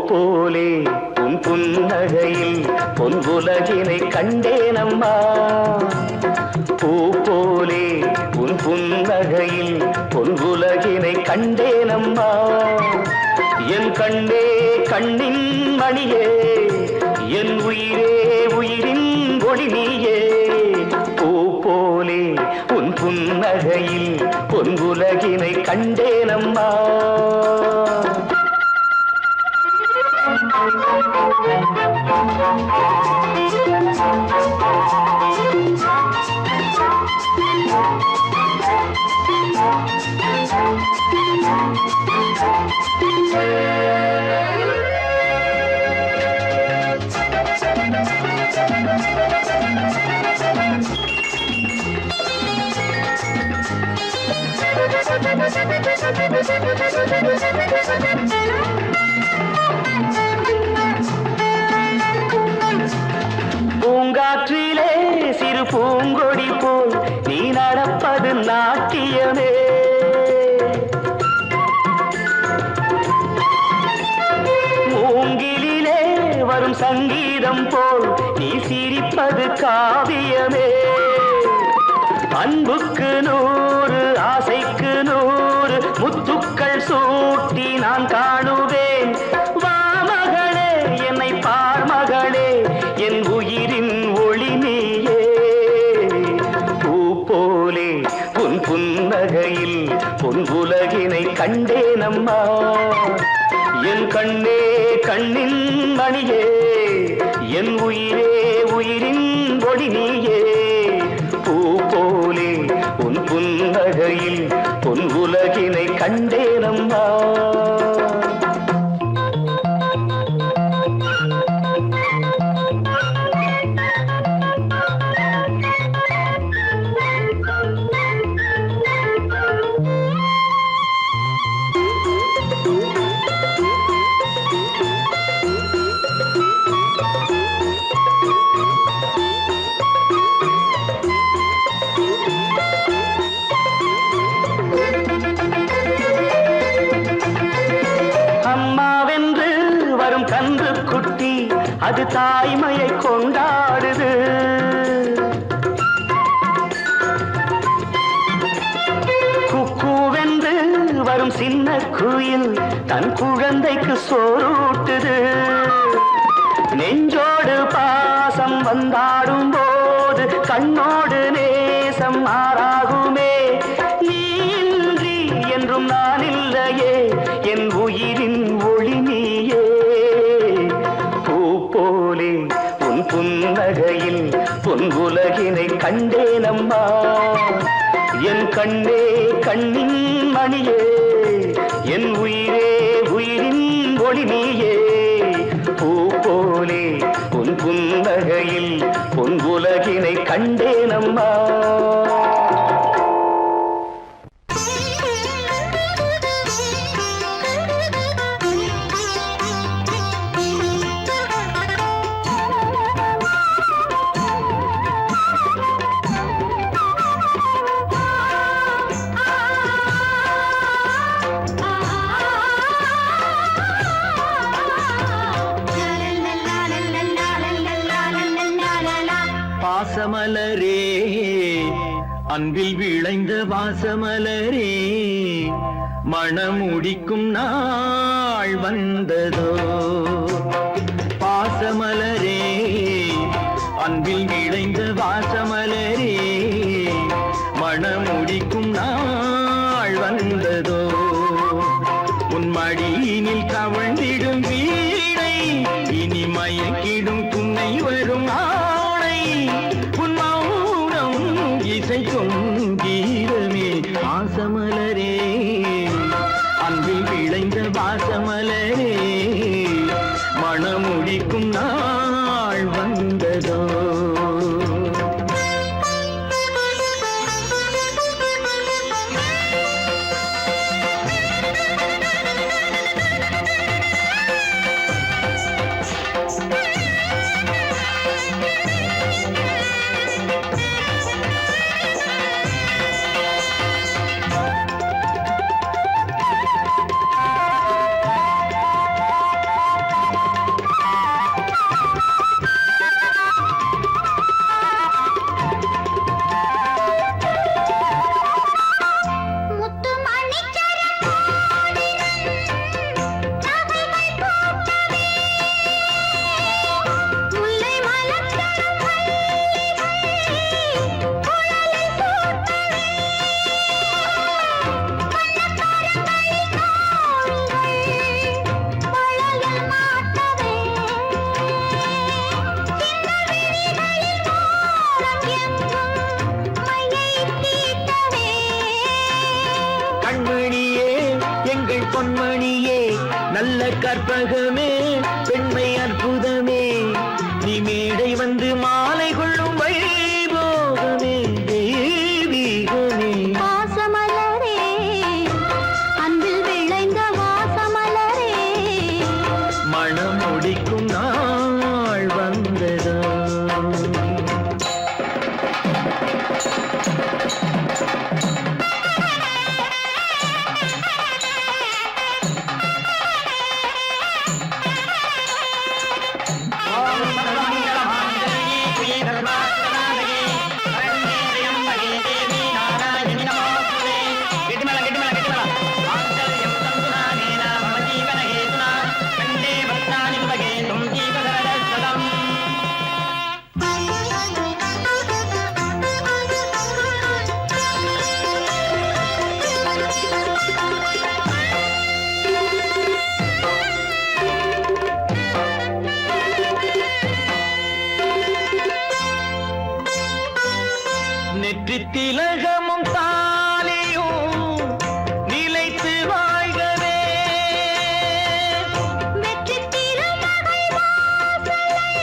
போலே உன் புன்னகையில் பொன்குலகினை கண்டேனம்மா. பூ போலே உன் புன்னகையில் பொன்குலகினை கண்டேனம்மா. என் கண்ணே கண்ணின் மணியே, என் உயிரே உயிரின் ஒளி நீயே. பூ போலே உன் புன்னகையில் பொன்குலகினை கண்டேனம்மா. பூங்காற்றிலே சிறு பூங்கொடி போல் நீ நடப்பது நாட்டியமே. மூங்கிலே வரும் சங்கீதம் போல் நீ சிரிப்பது காவியமே. அன்புக்கு 100 ஆசைக்கு 100 முத்துக்கள் சூட்டி நான் காணுவேன். வா மகளே என்னை பார் மகளே, என் உயிரின் ஒளி நீயே. பூ போலே உன் புன்னகையில் பொன் உலகினை கண்டேனம்மா. என் கண்ணே கண்ணின் மணியே, என் உயிரே உயிரின் ஒளி நீயே. பூ போலே உன் புன்னகையில் பொன் உலகினை கண்டேனம்மா. கன்று குட்டி அது தாய்மையை கொண்டாடுது. குக்கூவென்று வரும் சின்ன குயில் தன் குழந்தைக்கு சோறூட்டுது. நெஞ்சோடு பாசம் வந்தாடும் போது கண்ணோடு நேசம் மாறாகுமே. நீன்றி என்றும் நான் இல்லையே, என் உயிரின் ஒளி நீயே. போலே உன் புன்னகையில் பொன் உலகினை கண்டேனம்மா. என் கண்ணே கண்ணின் மணியே, என் உயிரே உயிரின் ஒளி நீயே. பூ போலே உன் புன்னகையில் பொன் உலகினை கண்டேனம்மா. வாசமலரே அன்பில் விளைந்த வாசமலரே, மணமுடிக்கும் நாள் வந்ததோ. பாசமலரே அன்பில் விளைந்த வாசமலரே, மணமுடிக்கும் நாள் வந்ததோ. உன் மடியினில் கவழ்ந்திடும் வீணை இனி மயக்கிடும் துணை வரும் ஆணை. உன் மௌனம் இசைக்கும் கீதமே வாசமலரே, அன்பில் விளைந்த வாசமலரே, மணமுடிக்கும் நாள் வந்ததோ. பொன்மணியே நல்ல கற்பகமே பெண்மை அற்புதமே நீ மேடை வந்து மாலை கொள்ளும் வைபோகமே தெய்வீகமே வாசமலரே அன்பில் விளைந்த வாசமலரே மனம் முடிக்கும் நாள் வந்ததோ நெற்றித் திலகமும் தாலியும் நிலைத்து வாழ்கவே வெற்றித் திருமகள் வாசலை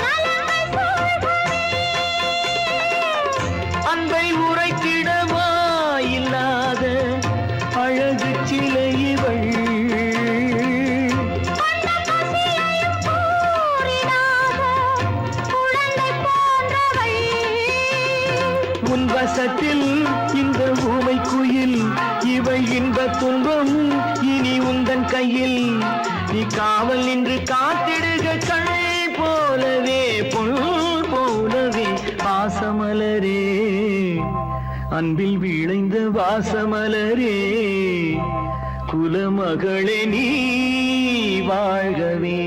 நலமை சூழ்கவே அன்பை உரைத்திடவா இல்லாத அழகு சிலை இவள் உன் வசத்தில் இந்த ஊமை குயில் இவள் இன்ப துன்பம் இனி உந்தன் கையில் நீ காவல் நின்று காத்திடுக கண் போலவே பொன் போலவே வாசமலரே அன்பில் விளைந்த வாசமலரே குலமகளே நீ வாழ்கவே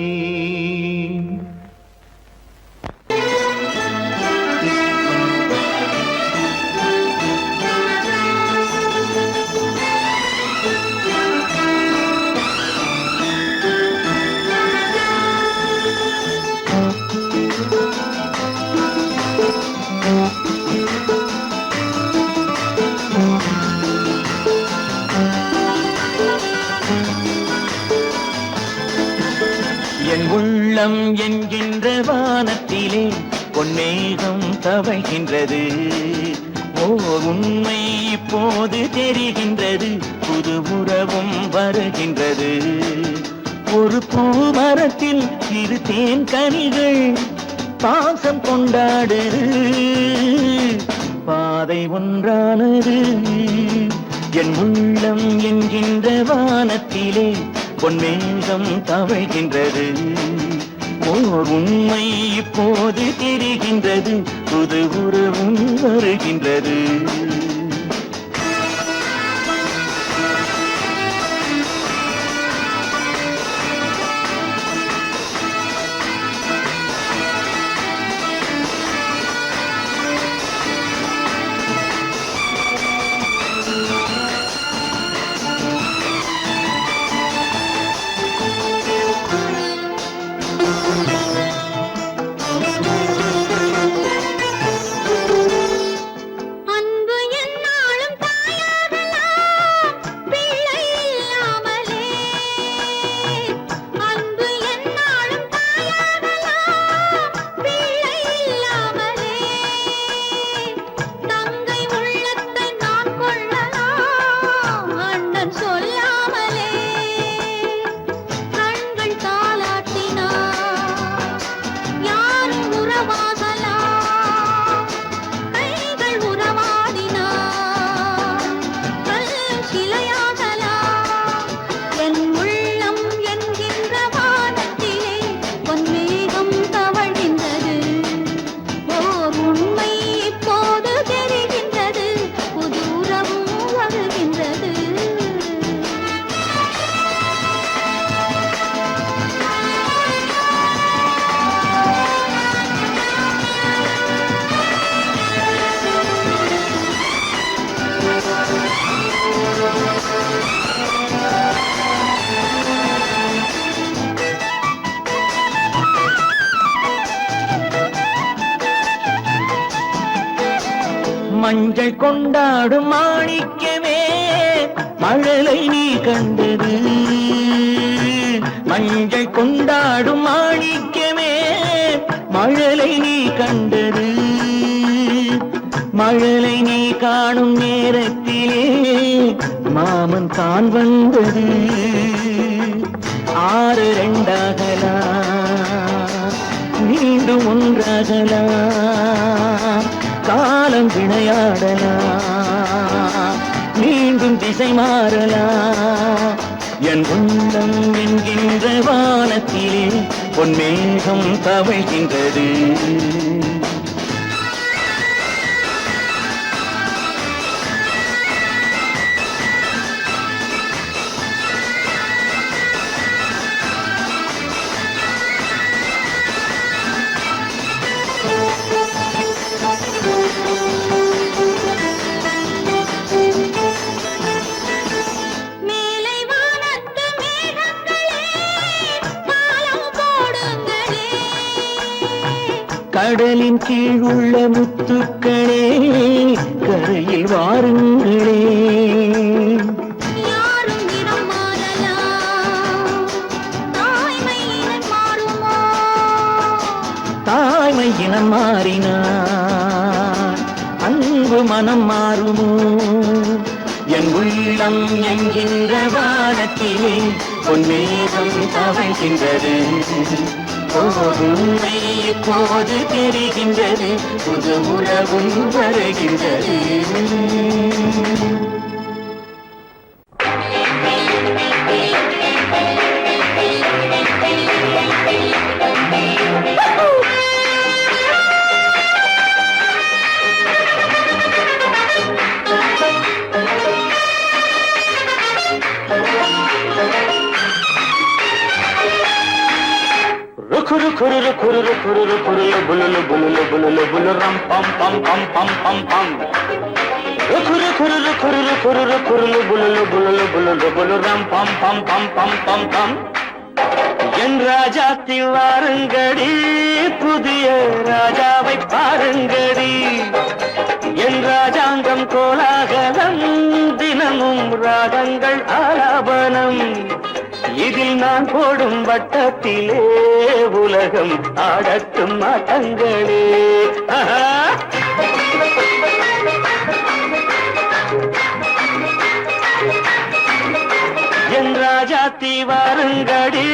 என் உள்ளம் என்கின்ற வானத்திலே பொன்னேகம் தவழ்கின்றது ஓர் உண்மை இப்போது தெரிகின்றது புது உறவும் வருகின்றது ஒரு பூமரத்தில் இரு தேன் கனிகள் பாசம் கொண்டாடுது பாதை ஒன்றானது என் உள்ளம் என்கின்ற வானத்திலே பொன்மேகம் தவழ்கின்றது ஓர் உண்மை இப்போது தெரிகின்றது புது உறவும் வருகின்றது அன்பு மஞ்சள் கொண்டாடும் மாணிக்கமே மழலை நீ கண்டது மஞ்சள் கொண்டாடும் மாணிக்கமே மழலை நீ கண்டது மழலை நீ காணும் நேரத்திலே மாமன் தான் வந்தது 6 2ஆகலாம் மீண்டும் ஒன்றாகலாம் காலம் விளையாடலாம் மீண்டும் திசை மாறலாம் என் உள்ளம் என்கின்ற வானத்திலே பொன்மேகம் தவழ்கின்றது கடலின் கீழ் உள்ள முத்துக்களே கரையில் வாருங்களே யாரும் இனம் மாறலாம் தாய்மை இனம் மாறுமோ தாய்மை இனம் மாறினார் அன்பு மனம் மாறுமோ என் உள்ளம் என்கின்ற வானத்திலே பொன்மேகம் தவழ்கின்றது உண்மை இப்போது தெரிகின்றது புது உறவும் வருகின்றது Kururu kururu kururu kurulu bululu bululu bululu buluram pam pam pam pam pam pam. Kururu kururu kururu kururu kurulu bululu bululu bululu buluram pam pam pam pam pam pam. என் ராஜாத்தி வாருங்கடி புதிய ராஜாவை பாருங்கடி என் ராஜாங்கம் கோலாகலம் தினமும் ராகங்கள் ஆலாபனம் இதில் நான் போடும் வட்டத்திலே உலகம் ஆடட்டும் ஆட்டங்களே என் ராஜாத்தி வாருங்கடி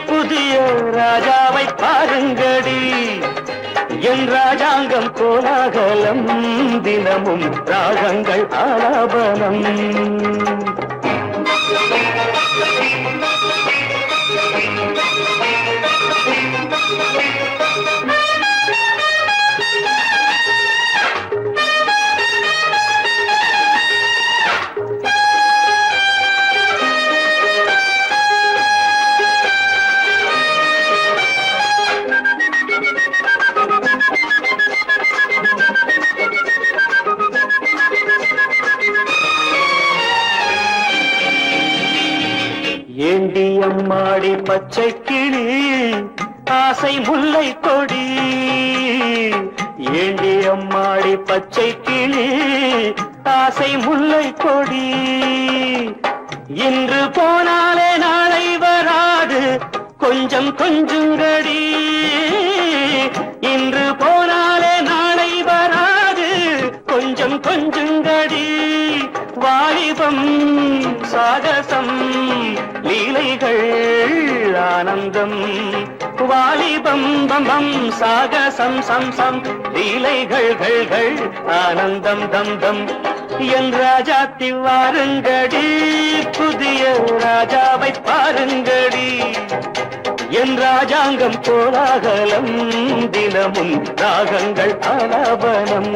புதிய ராஜாவை பாருங்கடி என் ராஜாங்கம் கோலாகலம் தினமும் ராகங்கள் ஆலாபனம் ஏண்டி அம்மாடி பச்சை கிளி ஆசை முல்லை கொடி ஏண்டி அம்மாடி பச்சை கிளி ஆசை முல்லை கொடி இன்று போனாலே நாளை வராது கொஞ்சம் கொஞ்சங்கடி இன்று போனாலே நாளை வராது கொஞ்சம் கொஞ்சங்கடி வாலிபம் சாகசம் லீலைகள் ஆனந்தம் வாலிபம் பம்பம் சாகசம் சம் சம் லீலைகள் ஆனந்தம் தம் தம் என் ராஜாத்தி வாருங்கடி புதிய ராஜாவை பாருங்கடி என் ராஜாங்கம் கோலாகலம் தினமும் ராகங்கள் ஆலாபனம்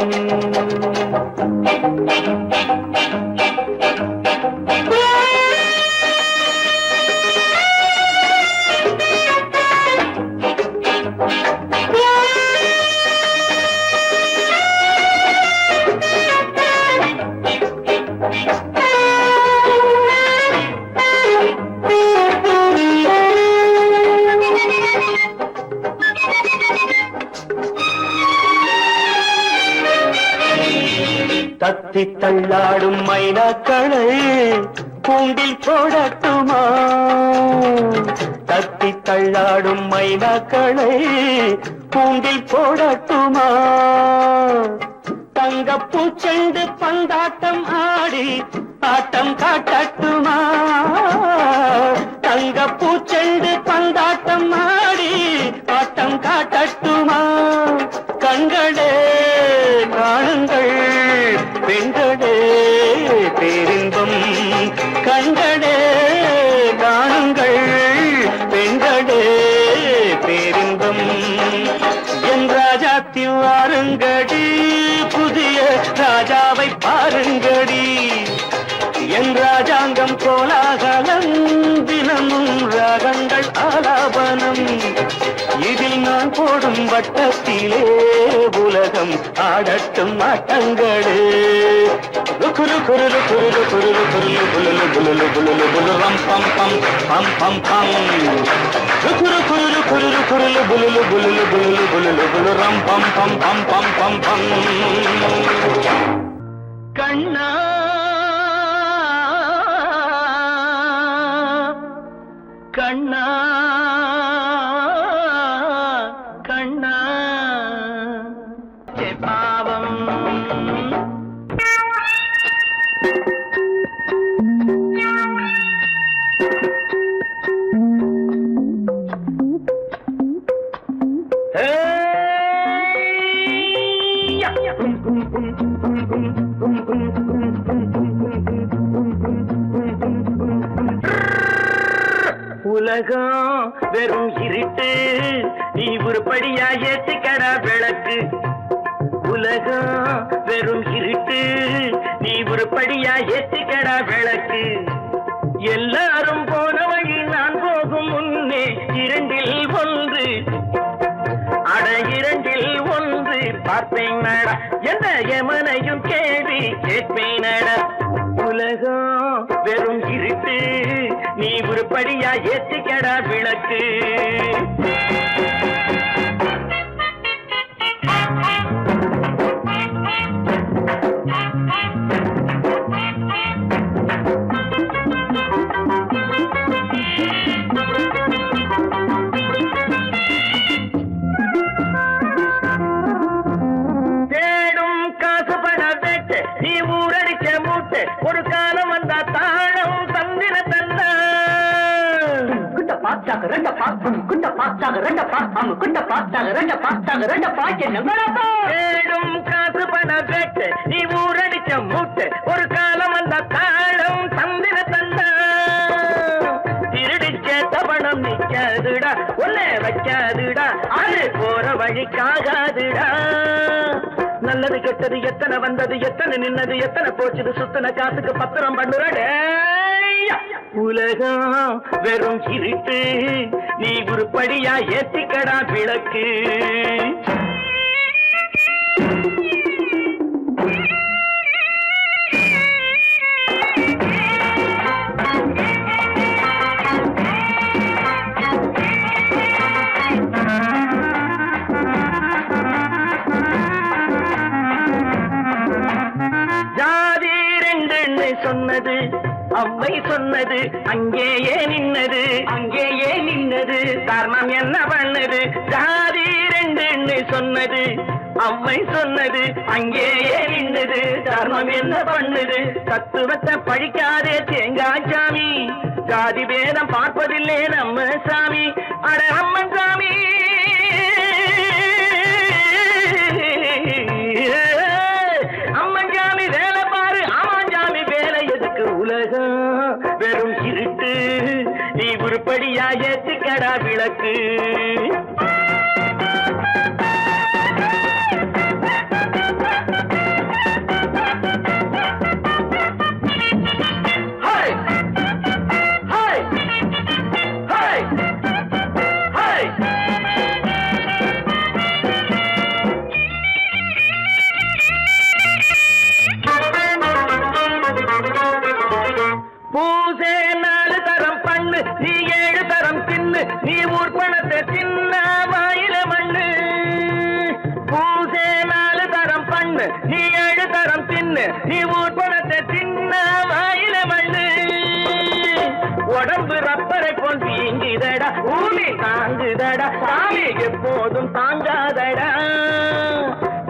தத்தி தள்ளாடும் மைனாக்களை கூண்டில் போடட்டுமா? தத்தி தள்ளாடும் மைனாக்களை கூண்டில் போடட்டுமா? தங்கப்பூ செண்டு பந்தாட்டம் ஆடி ஆட்டம் காட்டட்டுமா? தங்கப்பூ செண்டு பந்தாட்டம் ஆடி ஆட்டம் காட்டட்டுமா? கண்களே காணுங்கள் பெண்களே பேரின்பம், கண்களே காணுங்கள் பெண்களே பேரின்பம். என் ராஜாத்தி வாருங்கடி, புதிய ராஜாவை பாருங்கடி. என் ராஜாங்கம் கோலாகலம், தினமும் ராகங்கள் ஆலாபனம். இதில் நான் போடும் வட்டத்திலே உலகம் ஆடட்டும் ஆட்டங்களே. குரு குரு குரு குரு குரு குலுலு குலுலு குலுலு குலுரம் பம் பம் பம் பம் பம். குரு குரு குரு குரு குலுலு குலுலு குலுலு குலுலு குலுரம் பம் பம் பம் பம் பம் பம். கண்ணா கண்ணா கண்ணா பாவம். உலகம் வெறும் இருட்டு, நீ உருப்படியா ஏத்திக்கடா விளக்கு. உலகம் வெறும் இருட்டு, நீ உருப்படியா ஏத்திக்கடா விளக்கு. எல்லாரும் போன வழி நான் போகும் முன்னே இரண்டில் ஒன்று, அட இரண்டில் ஒன்று பார்ப்பேன் நட, எந்த எமனையும் கேள்வி கேட்பேன் நட. உலகம் வெறும் இருட்டு, நீ உருப்படியா ஏத்திக்கடா விளக்கு. தேடும் காசு பண வேட்டு, நீ ஊரடிச்ச மூட்டு, ஒரு காலம் வந்தா தாழம் தந்திர தந்தா. குண்ட பாச்சாக ரெண்ட பாக்கும், குண்ட பாச்சாக ரெண்ட பாக்கும், குண்ட பாச்சாக ரெண்ட பாச்சாக ரெண்ட பாக்க நங்கடா. தேடும் காசு பண வேட்டு, நீ ஊரடிச்ச மூட்டு, ஒரு காலம் வந்தா தாழம் தந்திர தந்தா. திருடிச்ச தவணம் நிக்காதுடா, ஒன்னே வைக்காதுடா, அது போற வழிக்காகாதுடா. நல்லது கெட்டது எத்தனை வந்தது, எத்தனை நின்னது, எத்தனை போச்சுது, சுத்தன காசுக்கு பத்திரம் பண்ணுறடே. உலகம் வெறும் இருட்டு, நீ உருப்படியா ஏத்திக்கடா விளக்கு. சொன்னது அம்மை சொன்னது, அங்கேயே நின்னது, அங்கேயே நின்னது, தர்மம் என்ன பண்ணது. ஜாதி ரெண்டு சொன்னது அம்மை சொன்னது, அங்கேயே நின்னது, தர்மம் என்ன பண்ணுது. தத்துவத்தை பழிக்காதே தேங்காய் சாமி, ஜாதி பேதம் பார்ப்பதில்லை நம்ம சாமி. அட அம்மன் சாமி, அம்மன் சாமி வேலை பாரு, ஆமான் சாமி வேலை எதுக்கு. உலகம் வெறும் இருட்டு, நீ உருப்படியா ஏத்திக்கடா விளக்கு. பூசே 4 தரம் பண்ணு, நீ 7 தரம் தின்னு, நீ ஊர் பணத்தை தின்ன வாயில மண்ணு. பூசே 4 தரம் பண்ணு, நீ 7 தரம் தின்னு, தின்னு நீ ஊர்பணத்தை தின்ன வாயில மண்ணு உடம்பு ரப்பரை போல் வீங்குதடா பூமி தாங்குதடா சாமி எப்போதும் தாங்காதடா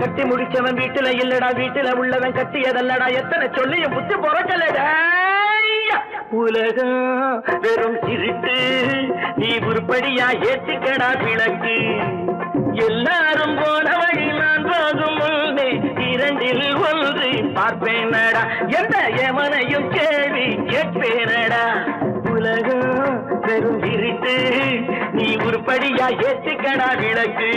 கட்டி முடிச்சவன் வீட்டுல இல்லடா வீட்டுல உள்ளவன் கட்டியதல்லடா எத்தனை சொல்லியும் புத்தி பொறக்கலடா உலகம் வெறும் இருட்டு நீ உருப்படியா ஏத்திக்கடா விளக்கு எல்லாரும் போன வழி நான் போகும் முன்னே இரண்டில் ஒன்று பார்ப்பேனடா எந்த எமனையும் கேள்வி கேட்பேனடா உலகம் வெறும் இருட்டு நீ உருப்படியா ஏத்திக்கடா விளக்கு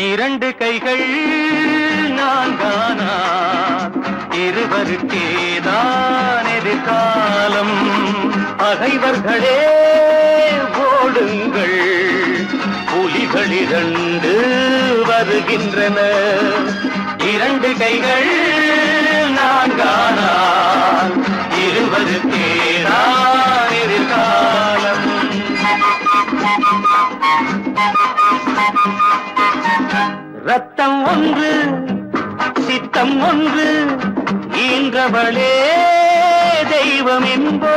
இரண்டு கைகள் நான்கானா இருவருக்கேதான் எதிர்காலம் பகைவர்களே ஓடுங்கள் புலிகள் இரண்டு வருகின்றன இரண்டு கைகள் நான்கானா இருவருக்கேதான் எதிர்காலம் ரத்தம் ஒன்று சித்தம் ஒன்று ஈன்றவளே தெய்வம் என்போ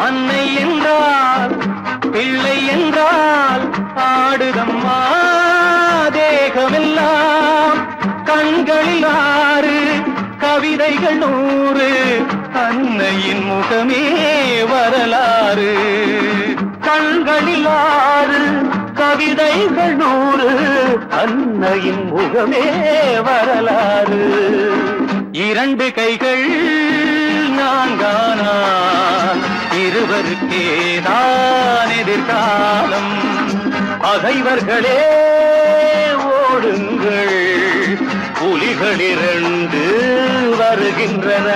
அன்னை என்றால் பிள்ளை என்றால் ஆடுதம்மா தேகமெல்லாம் கண்களில் 6 கவிதைகள் 100 அன்னையின் முகமே வரலாறு கண்களில் 6 கவிதைகள் 100 அன்னையின் முகமே வரலாறு இரண்டு கைகள் நான்கானால் இருவருக்கேதான் எதிர்காலம் பகைவர்களே ஓடுங்கள் புலிகள் இரண்டு வருகின்றன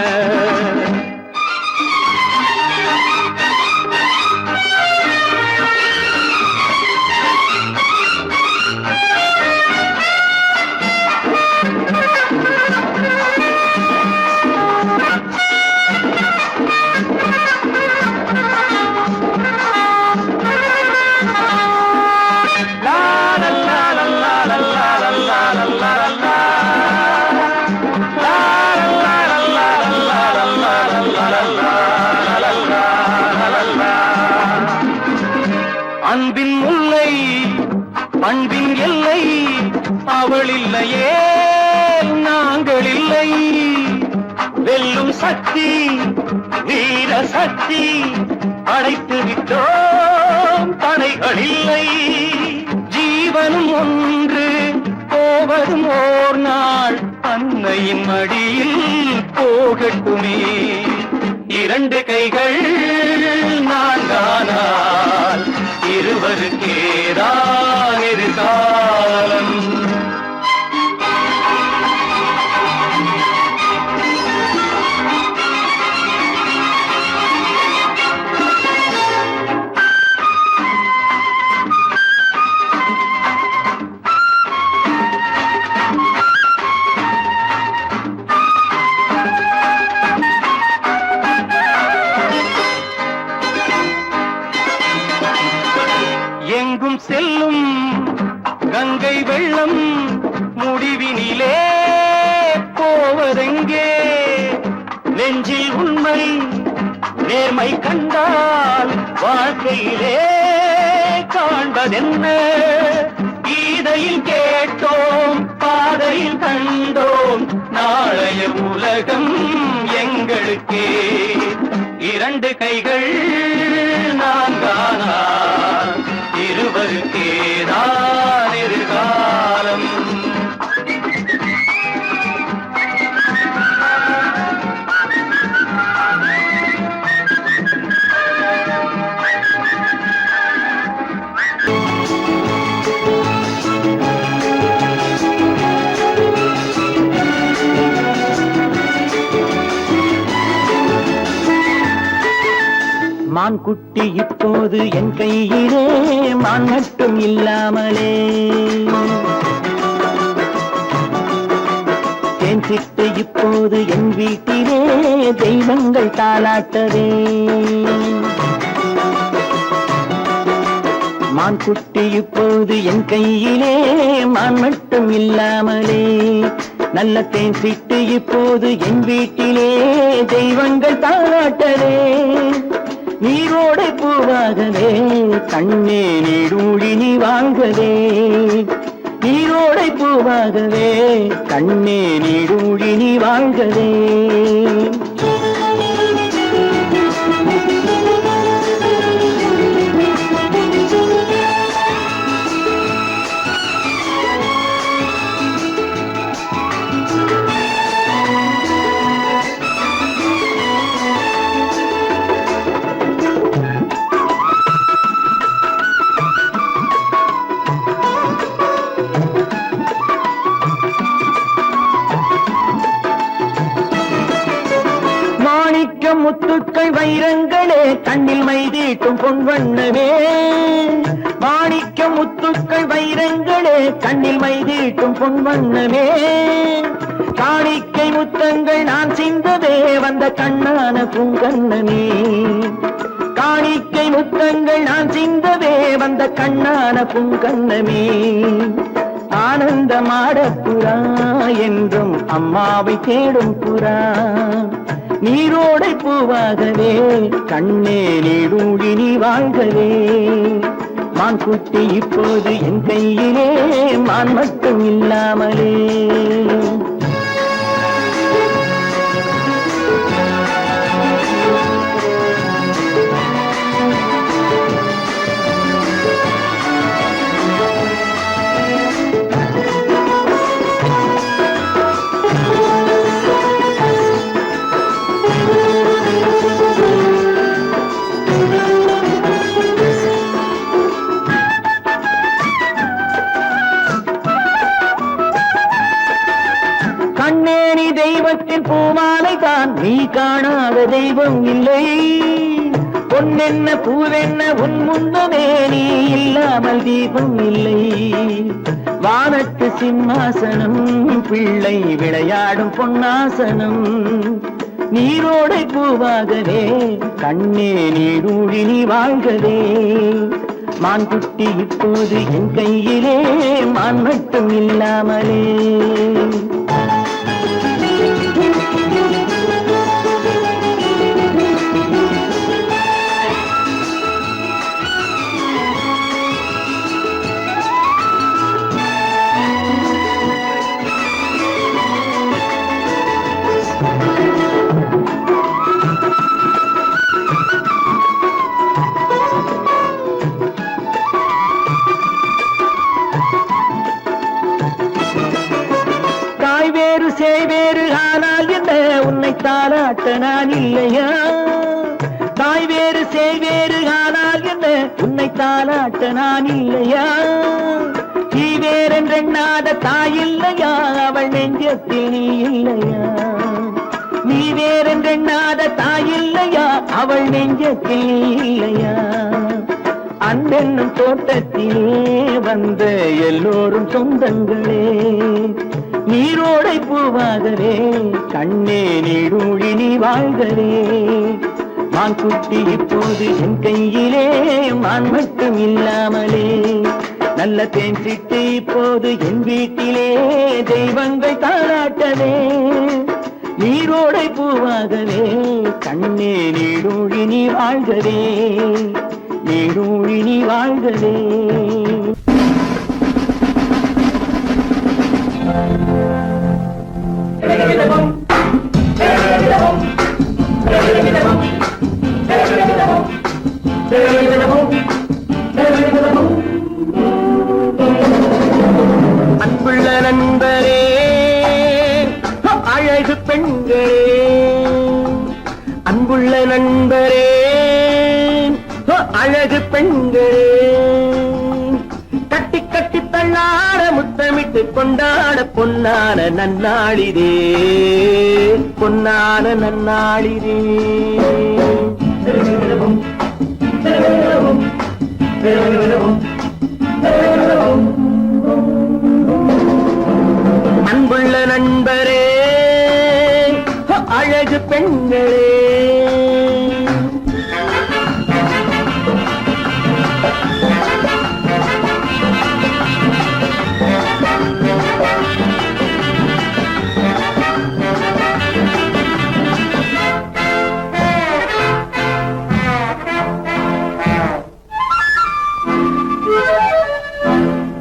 அன்பின் முல்லை பண்பின் எல்லை அவள் இல்லையே நாங்கள் இல்லை வெல்லும் சக்தி வீர சக்தி அடைத்து விட்டோம் தடைகள் இல்லை ஜீவனும் ஒன்று போவதும் ஓர் நாள் அன்னையின் மடியில் போகட்டுமே இரண்டு கைகள் நான்கானால் இருவருக்கேதான் எதிர்காலம் எங்கும் செல்லும் கங்கை வெள்ளம் முடிவினிலே போவதெங்கே நெஞ்சில் உண்மை நேர்மை கண்டால் வாழ்க்கையிலே காண்பதென்ன கீதையில் கேட்டோம் பாதையில் கண்டோம் நாளைய உலகம் எங்களுக்கே இரண்டு கைகள் நான்கானால் இருவருக்கேதான் எதிர்காலம் மான்குட்டி இப்போது என் கையிலே மான் மட்டும் இல்லாமலே தேன் சிட்டு இப்போது என் வீட்டிலே தெய்வங்கள் தாலாட்டவே மான்குட்டி இப்போது என் கையிலே மான் மட்டும் இல்லாமலே நல்ல தேன் சிட்டு இப்போது என் வீட்டிலே தெய்வங்கள் தாலாட்டவே நீரோடை பூவாகவே கண்ணே நீடூழி நீ வாங்கவே நீரோடை பூவாகவே கண்ணே நீடூழி நீ வாங்கவே முத்துக்கள் வைரங்களே கண்ணில் மைதீட்டும் பொன்வண்ணமே மாணிக்க முத்துக்கள் வைரங்களே கண்ணில் மைதீட்டும் பொன்வண்ணமே காணிக்கை முத்தங்கள் நான் சிந்ததே வந்த கண்ணான பூங்கண்ணமே காணிக்கை முத்தங்கள் நான் சிந்ததே வந்த கண்ணான பூங்கண்ணமே ஆனந்தமாடப்புறா என்றும் அம்மாவை தேடும் புறா நீரோடை பூவாகவே கண்ணே நீடூழி நீ வாழ்கவே மான்குட்டி இப்போது என் கையிலே மான் மட்டும் இல்லாமலே தெய்வத்தின் பூமாலை தான் நீ காணாத தெய்வம் இல்லை பொன்னென்ன பூவென்ன உன் முன்னமே நீ இல்லாமல் தீபம் இல்லை வானத்து சிம்மாசனம் பிள்ளை விளையாடும் பொன்னாசனம் நீரோடை பூவாகவே கண்ணே நீடூழி நீ வாழ்கவே மான்குட்டி இப்போது என் கையிலே மான் மட்டும் இல்லாமலே சேவேறு ஆனால் என்ன உன்னை தாலாட்ட நான் இல்லையா தாய் வேறு சேவேறு ஆனால் என்ன உன்னை தாலாட்ட நான் இல்லையா நீ வேறென்றெண்ணாத தாய் இல்லையா அவள் நெஞ்சத்தில் நீ இல்லையா நீ வேறென்றெண்ணாத தாய் இல்லையா அவள் நெஞ்சத்தில் நீ இல்லையா அன்பென்னும் தோட்டத்திலே வந்த எல்லோரும் சொந்தங்களே நீரோடை பூவாகவே கண்ணே நீடூழி நீ வாழ்கவே மான்குட்டி இப்போது என் கையிலே மான் மட்டும் இல்லாமலே நல்ல தேன் சிட்டு இப்போது என் வீட்டிலே தெய்வங்கள் தாளாட்டவே நீரோடை பூவாகவே கண்ணே நீடூழி நீ வாழ்கவே நீடூழி நீ வாழ்கவே அன்புள்ள நண்பரே அழகு பெண்களே அன்புள்ள நண்பரே அழகு பெண்களே கட்டி கட்டி தள்ளாட முத்தமிட்டு கொண்டாட பொன்னான நன்னாளிதே பொன்னான நன்னாளிதே அன்புள்ள நண்பரே, அழகு பெண்களே,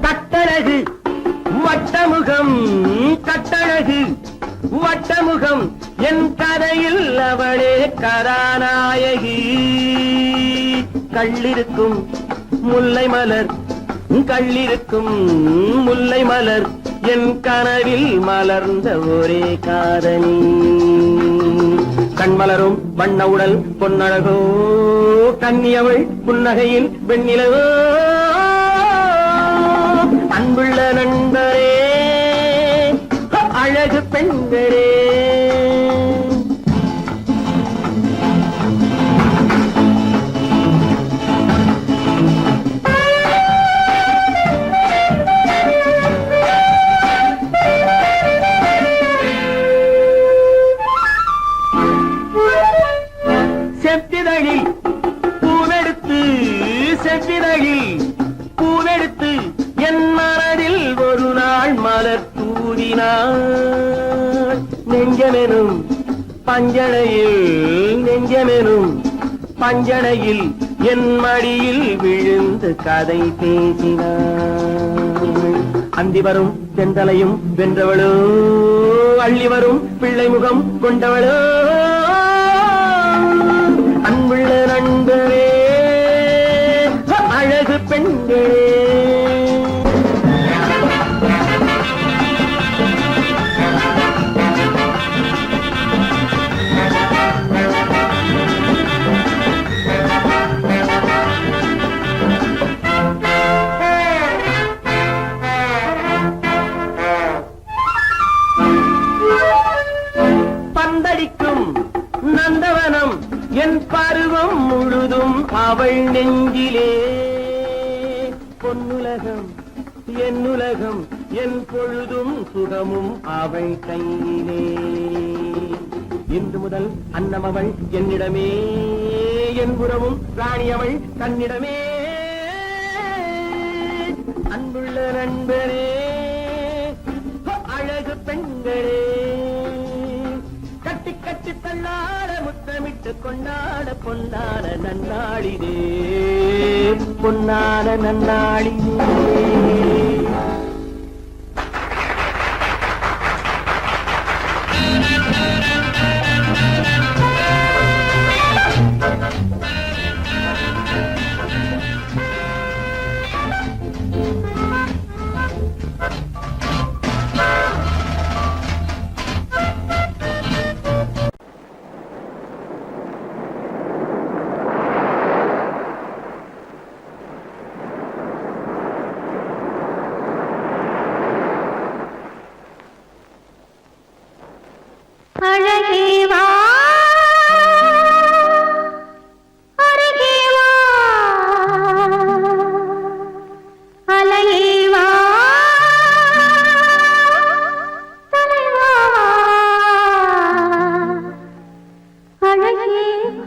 கட்டழகு வட்டமுகம், கட்டழகு வட்டமுகம், என் கதையில் அவளே கதாநாயகி. கள்ளிருக்கும் முல்லை மலர், கள்ளிருக்கும் முல்லை மலர், என் கனவில் மலர்ந்த ஒரே காதலி. கண்மலரும் வண்ண உடல் பொன்னழகோ, கன்னியவள் புன்னகையில் வெண்ணிலவோ. அன்புள்ள நண்பரே, அழகு பெண்களே, செத்திதழில் பூவெடுத்து, செத்திதழில் பூவெடுத்து, என் மனதில் ஒரு நாள் மலர் தூவினாள். நெஞ்சமெனும் பஞ்சனையில், நெஞ்சமெனும் பஞ்சனையில், என் மடியில் விழுந்து கதை பேசினாள். அந்தி வரும் தென்றலையும் வென்றவளோ, அள்ளி வரும் பிள்ளை முகம் கொண்டவளோ. அன்புள்ள நண்பரே, அழகு பெண்களே, பந்தடிக்கும் நந்தவனம், என் பருவம் முழுதும் அவள் நெஞ்சிலே. பொன்னுலகம் என்னுலகம், என் பொழுதும் சுகமும் அவள் கையிலே. இன்று முதல் அன்னம் அவள் என்னிடமே, என் புறமும் ராணி அவள் கண்ணிடமே. அன்புள்ள நண்பரே, அழகு பெண்களே, கட்டி கட்டி தள்ளாட முத்தமிட்டு கொண்டாட பொன்னான நன்னாளிதே, பொன்னான நன்னாளிதே. அழகே வா, அருகே வா, அலையே வா, தலைவா வா, அழகே வா.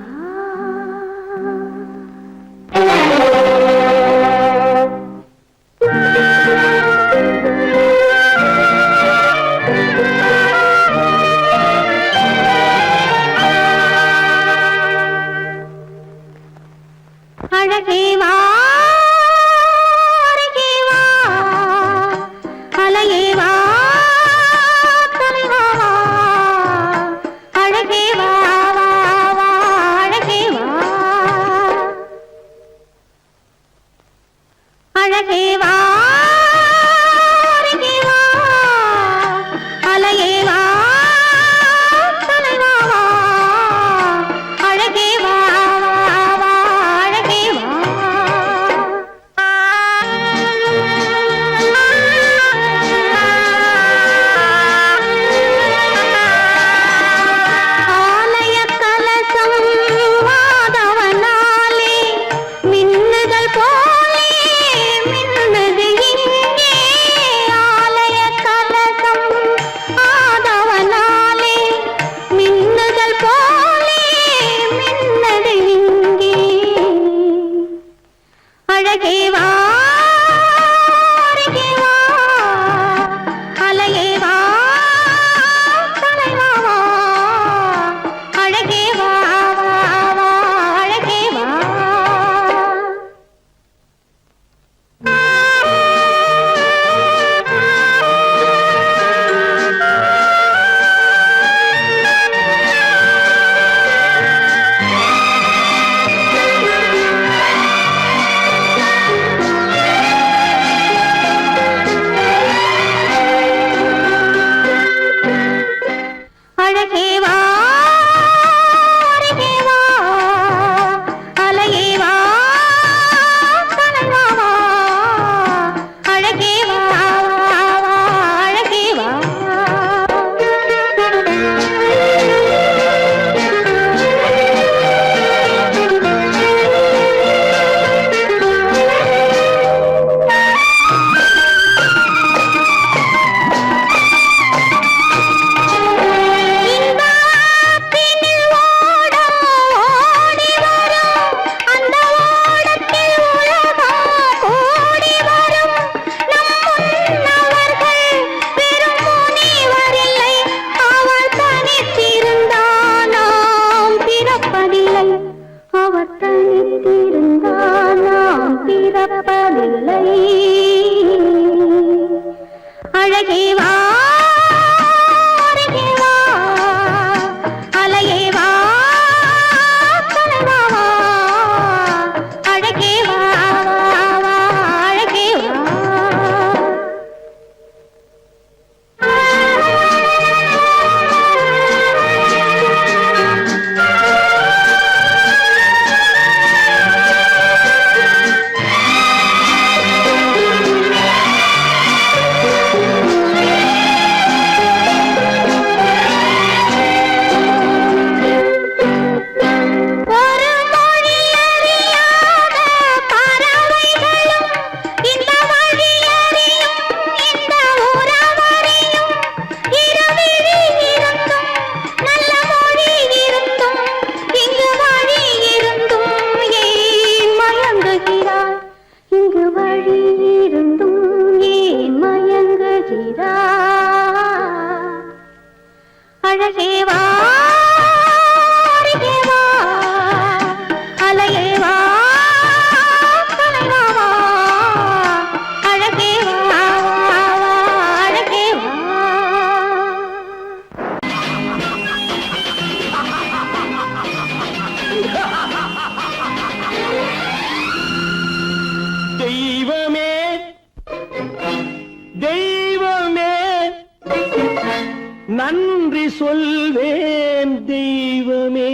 சொல்வேன் தெய்வமே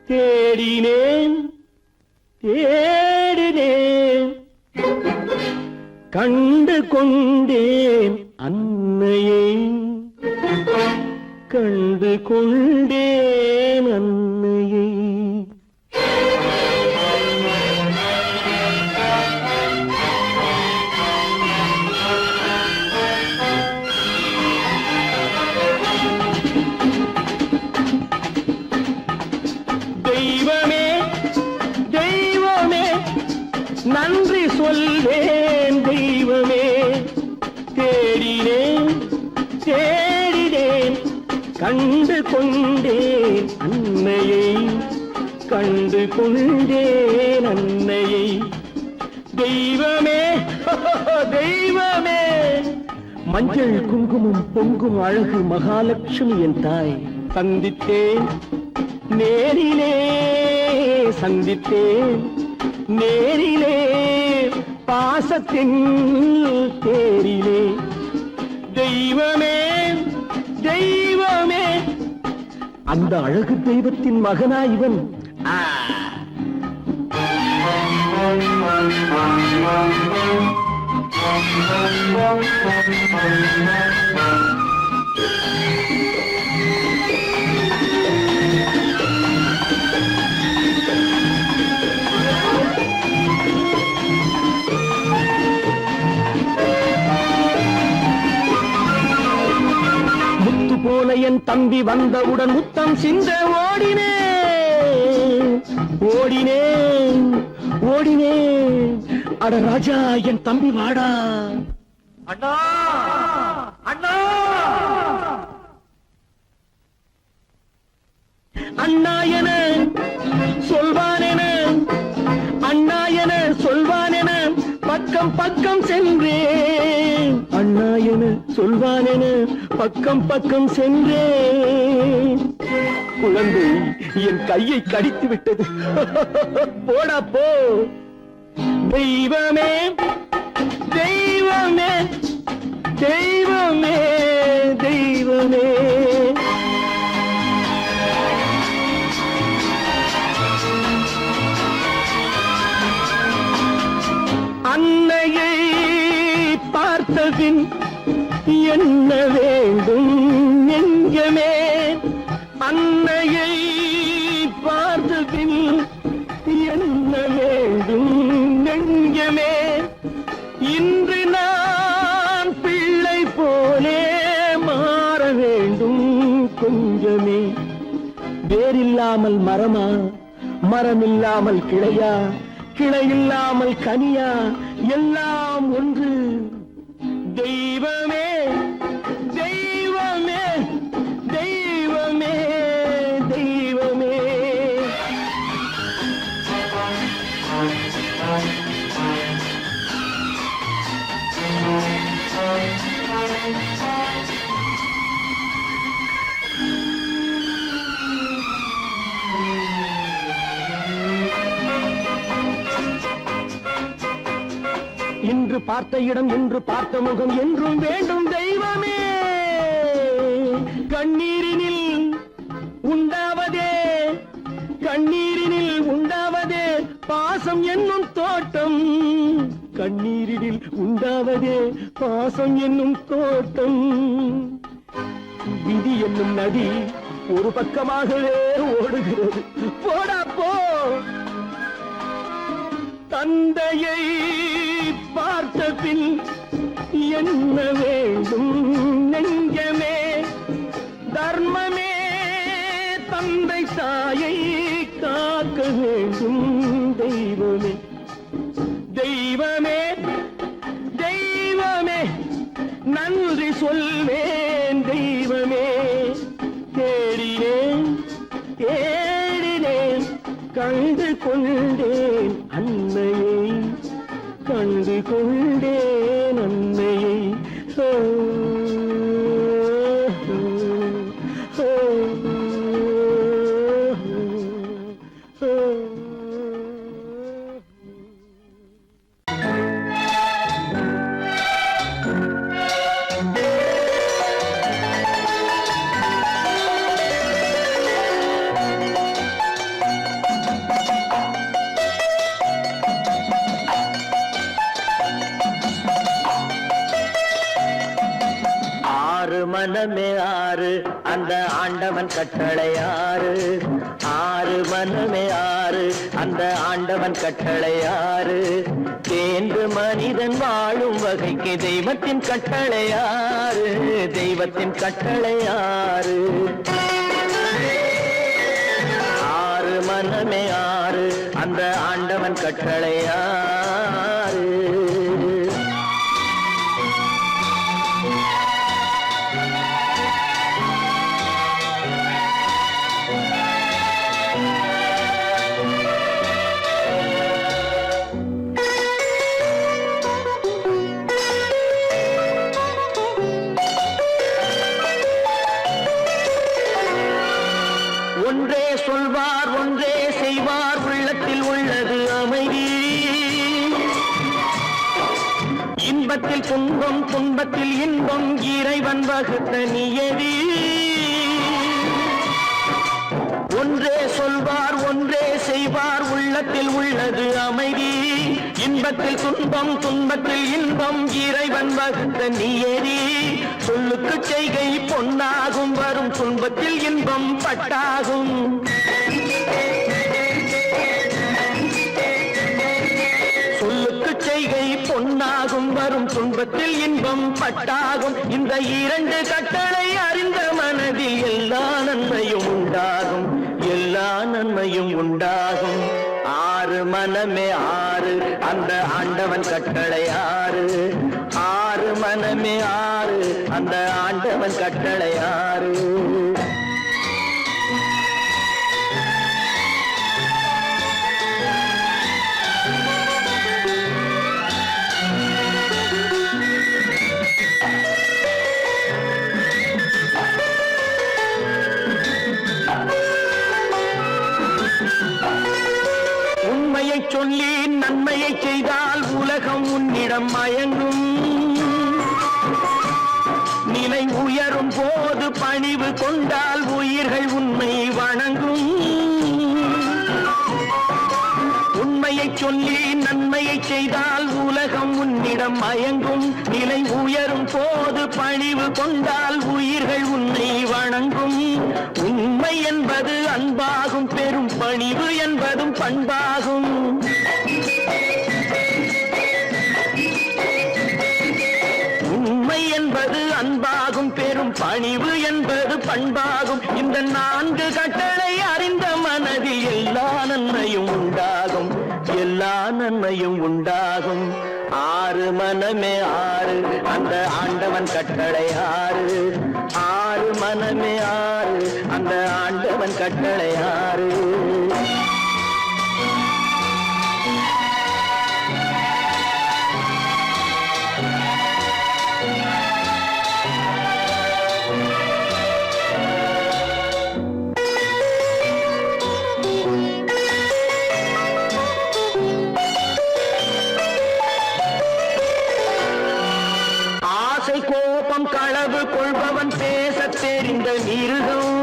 தேடினேன் தேடினேன் கண்டு கொண்டேன் அன்னையை கண்டு கொண்டேன் அன்னையை தெய்வமே தெய்வமே நன்றி சொல்வேன் தெய்வமே தேடினேன் தேடினேன் கண்டு கொண்டேன் அன்னையை கண்டு கொண்டேன் அன்னையை தெய்வமே தெய்வமே மஞ்சள் குங்குமம் பொங்கும் அழகு மகாலட்சுமி என் தாய் சந்தித்தேன் நேரிலே சந்தித்தேன் நேரிலே பாசத்தின் தேரிலே தெய்வமே தெய்வமே அந்த அழகு தெய்வத்தின் மகனா இவன் முத்து போல என் தம்பி வந்தவுடன் முத்தம் சிந்த ஓடினேன் ஓடினேன் ஓடினேன் அட ராஜா என் தம்பி வாடா அண்ணா அண்ணா அண்ணா என சொல்வானென அண்ணா என சொல்வானென பக்கம் பக்கம் சென்றேன் அண்ணா என சொல்வானென பக்கம் பக்கம் சென்றேன் குழந்தை என் கையை கடித்து விட்டது போடா போ தெய்வமே தெய்வமே தெய்வமே தெய்வமே அன்னையை பார்த்தபின் என்ன வேண்டும் நெஞ்சமே அன்னையை பார்த்தபின் என்ன வேண்டும் நெஞ்சமே இன்று நான் பிள்ளை போலே மாற வேண்டும் கொஞ்சமே வேரில்லாமல் மரமா மரமில்லாமல் கிளையா கிளையில்லாமல் கனியா எல்லாம் ஒன்று தெய்வமே தெய்வமே தெய்வமே தெய்வமே இன்று பார்த்த இடம் இன்று பார்த்த முகம் என்றும் வேண்டும் தெய்வமே கண்ணீரினில் உண்டாவதே கண்ணீரினில் உண்டாவதே பாசம் என்னும் தோட்டம் கண்ணீரினில் உண்டாவதே பாசம் என்னும் தோட்டம் விதி என்னும் நதி ஒரு பக்கமாகவே ஓடுகிறது போடா போ தந்தையை பார்த்த பின் என்ன வேண்டும் நெஞ்சமே தர்மமே தந்தை தாயை காக்க வேண்டும் தெய்வமே தெய்வமே தெய்வமே நன்றி சொல்வேன் தெய்வமே தேடினேன் தேடினேன் கண்டு கொண்டேன் அன்னையை கண்டு கொண்டேன் அன்னையை ஓ, ஓ, ஓ, ஓ. ஆண்டவன் கட்டளை ஆறு ஆறு மனமே ஆறு அந்த ஆண்டவன் கட்டளை ஆறு தேர்ந்து மனிதன் வாழும் வகைக்கு தெய்வத்தின் கட்டளை ஆறு தெய்வத்தின் கட்டளை ஆறு ஆறு மனமே ஆறு அந்த ஆண்டவன் கட்டளை ஆறு ஒன்றே சொல்வார் ஒன்றே செய்வார் உள்ளத்தில் உள்ளது அமைதி இன்பத்தில் துன்பம் துன்பத்தில் இன்பம் இறைவன் வகுத்த நியதி ஒன்றே சொல்வார் ஒன்றே செய்வார் உள்ளத்தில் உள்ளது அமைதி இன்பத்தில் துன்பம் துன்பத்தில் இன்பம் இறைவன் வகுத்த நியதி சொல்லுக்கு செய்கை பொன்னாகும் வரும் துன்பத்தில் இன்பம் பட்டாகும் சொல்லுக்கு செய்கை பொன்னாகும் வரும் துன்பத்தில் இன்பம் பட்டாகும் இந்த இரண்டு கட்டளை அறிந்த மனதில் எல்லா நன்மையும் உண்டாகும் எல்லா நன்மையும் உண்டாகும் ஆறு மனமே ஆறு அந்த ஆண்டவன் கட்டளை ஆறு ஆறு மனமே ஆறு அந்த ஆண்டவன் கட்டளை ஆறு உண்மையை சொல்லி நன்மையை செய்தால் உலகம் உன்னிடம் மயங்கும் நிலை உயரும் போது பணிவு கொண்டால் உயிர்கள் உன்னை வணங்கும் உண்மையை சொல்லி நன்மையை செய்தால் உலகம் உன்னிடம் மயங்கும் நிலை உயரும் போது பணிவு கொண்டால் உயிர்கள் உன்னை வணங்கும் உண்மை என்பது அன்பாகும் பெரும் பணிவு என்பதும் பண்பாகும் உண்மை என்பது அன்பாகும் பெரும் பணிவு என்பது பண்பாகும் இந்த நான்கு கட்டளை அறிந்த மனதில் எல்லா நன்மையும் உண்டாகும் எல்லா நன்மையும் உண்டாகும் ஆறு மனமே ஆறு அந்த ஆண்டவன் கட்டளை ஆறு ஆறு மனமே ஆறு அந்த ஆண்டவன் கட்டளை ஆறு கோபம் களவு கொள்பவன் பேச தெரிந்த மிருகம்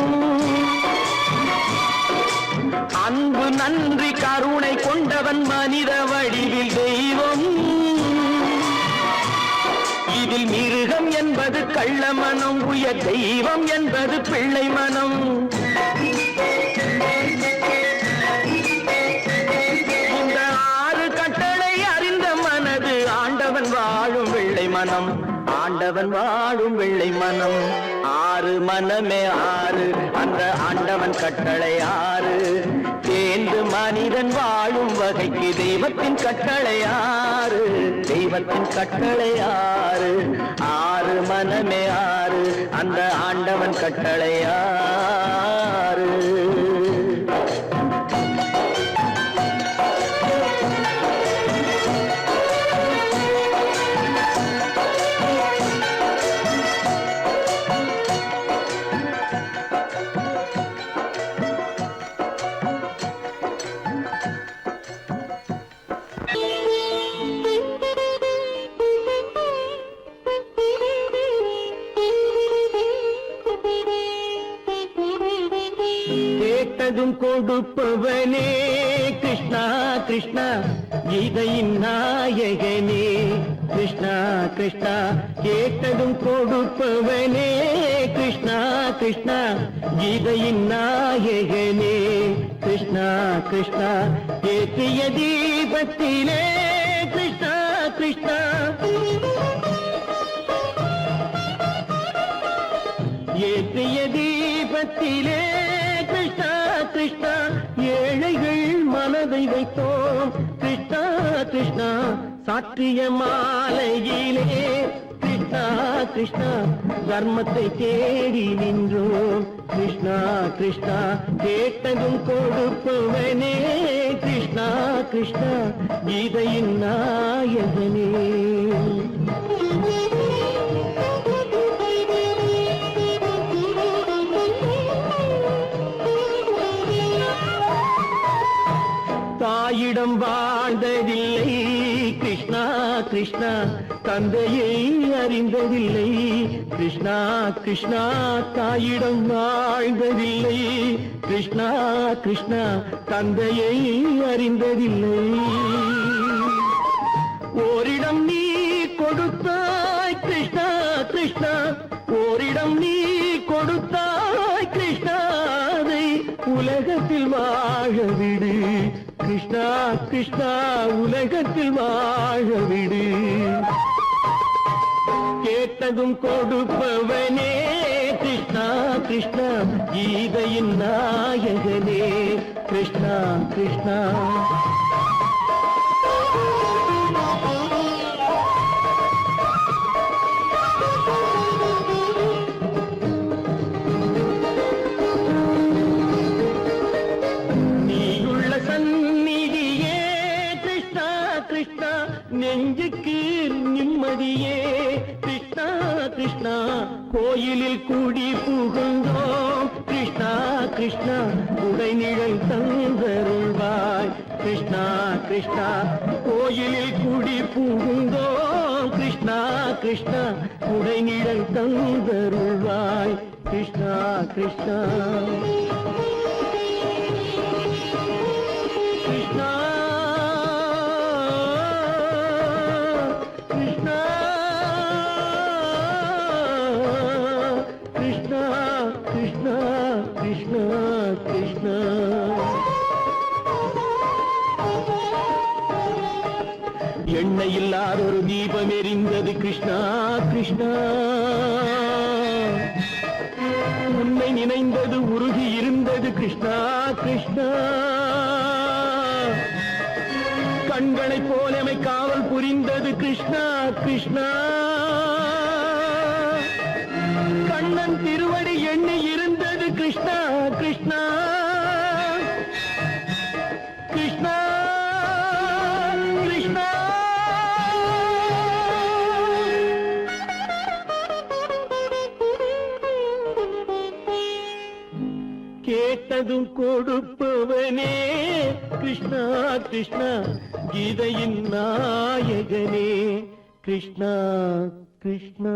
அன்பு நன்றி கருணை கொண்டவன் மனித வடிவில் தெய்வம் இதில் மிருகம் என்பது கள்ள மனம் உயர் தெய்வம் என்பது பிள்ளை மனம் இந்த ஆறு கட்டளை அறிந்த மனது ஆண்டவன் வாழும் வெள்ளை மனம் ஆண்டவன் வாழும் வெள்ளை மனம் ஆறு மனமே ஆறு அந்த ஆண்டவன் கட்டளை ஆறு தேர்ந்து மனிதன் வாழும் வகைக்கு தெய்வத்தின் கட்டளை ஆறு தெய்வத்தின் கட்டளை ஆறு ஆறு மனமே ஆறு அந்த ஆண்டவன் கட்டளை ஆறு கேட்டதும் கொடுப்பவனே கிருஷ்ணா கிருஷ்ணா கீதையின் நாயகனே கிருஷ்ணா கிருஷ்ணா கேட்டதும் கொடுப்பவனே கிருஷ்ணா கிருஷ்ணா கீதையின் நாயகனே கிருஷ்ணா கிருஷ்ணா ஏற்றிய தீபத்திலே கிருஷ்ணா கிருஷ்ணா ஏற்றிய தீபத்திலே கிருஷ்ணா கிருஷ்ணா ஏழைகள் மனதை வைத்தோம் கிருஷ்ணா கிருஷ்ணா சாற்றிய மாலையிலே கிருஷ்ணா கிருஷ்ணா தர்மத்தை தேடி நின்றோம் கிருஷ்ணா கிருஷ்ணா கேட்டதும் கொடுப்பவனே கிருஷ்ணா கிருஷ்ணா கீதையின் நாயகனே தாயிடம் வாழ்ந்ததில்லை கிருஷ்ணா கிருஷ்ணா தந்தையை அறிந்ததில்லை கிருஷ்ணா கிருஷ்ணா தாயிடம் வாழ்ந்ததில்லை கிருஷ்ணா கிருஷ்ணா தந்தையை அறிந்ததில்லை ஓரிடம் நீ கொடுத்தாய் கிருஷ்ணா கிருஷ்ணா ஓரிடம் நீ கொடுத்தாய் கிருஷ்ணா அதை உலகத்தில் வாழ விடு கிருஷ்ணா கிருஷ்ணா உலகத்தில் வாழ விடு கேட்டதும் கொடுப்பவனே கிருஷ்ணா கிருஷ்ணா கீதையின் நாயகனே கிருஷ்ணா கிருஷ்ணா கிருஷ்ணா நெஞ்சுக்கு நிம்மதியே கிருஷ்ணா கிருஷ்ணா கோயிலில் கூடி புகுந்தோம் கிருஷ்ணா கிருஷ்ணா உடைநிழல் தந்தருள்வாய் கிருஷ்ணா கிருஷ்ணா கோயிலில் கூடி புகுந்தோம் கிருஷ்ணா கிருஷ்ணா உடைநிழல் தந்தருள்வாய் கிருஷ்ணா கிருஷ்ணா கிருஷ்ணா கிருஷ்ணா கிருஷ்ணா கிருஷ்ணா எண்ணெய் இல்லாத ஒரு தீபம் எரிந்தது கிருஷ்ணா கிருஷ்ணா உன்னை நினைந்தது உருகி இருந்தது கிருஷ்ணா கிருஷ்ணா கண்களைப் போலமை காவல் புரிந்தது கிருஷ்ணா கிருஷ்ணா கண்ணன் திருவடி எண்ணி இருந்தது கிருஷ்ணா கிருஷ்ணா கிருஷ்ணா கிருஷ்ணா கேட்டதும் கொடுப்பவனே கிருஷ்ணா கிருஷ்ணா கீதையின் நாயகனே கிருஷ்ணா கிருஷ்ணா